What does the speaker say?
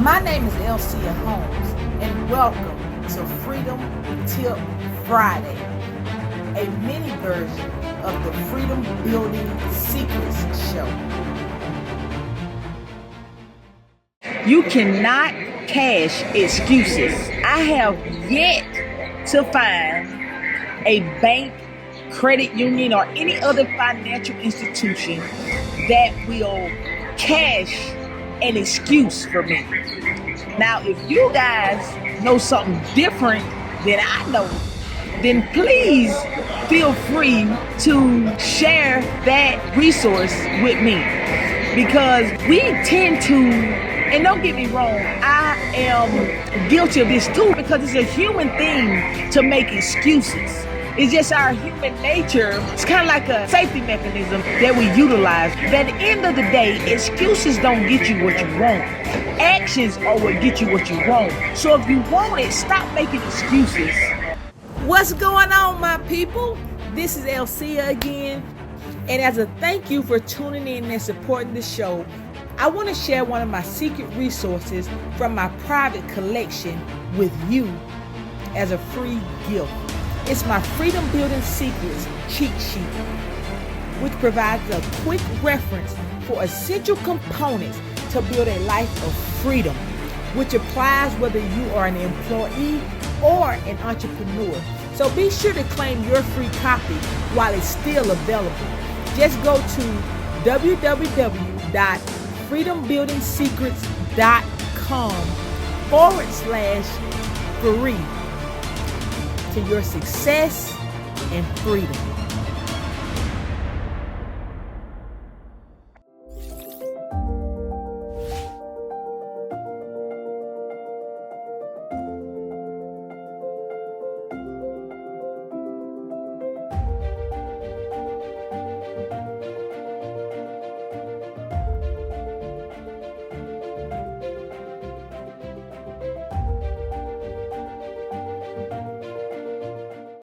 My name is Elcia Holmes, and welcome to Freedom Tip Friday, a mini version of the Freedom Building Secrets Show. You cannot cash excuses. I have yet to find a bank, credit union, or any other financial institution that will cash an excuse for me. Now, if you guys know something different than I know, then please feel free to share that resource with me, because we tend to, and don't get me wrong, I am guilty of this too, because it's a human thing to make excuses. It's just our human nature. It's kind of like a safety mechanism that we utilize. But at the end of the day, excuses don't get you what you want. Actions are what get you what you want. So if you want it, stop making excuses. What's going on, my people? This is Elcia again. And as a thank you for tuning in and supporting the show, I want to share one of my secret resources from my private collection with you as a free gift. It's my Freedom Building Secrets cheat sheet, which provides a quick reference for essential components to build a life of freedom, which applies whether you are an employee or an entrepreneur. So be sure to claim your free copy while it's still available. Just go to www.freedombuildingsecrets.com/free to your success and freedom.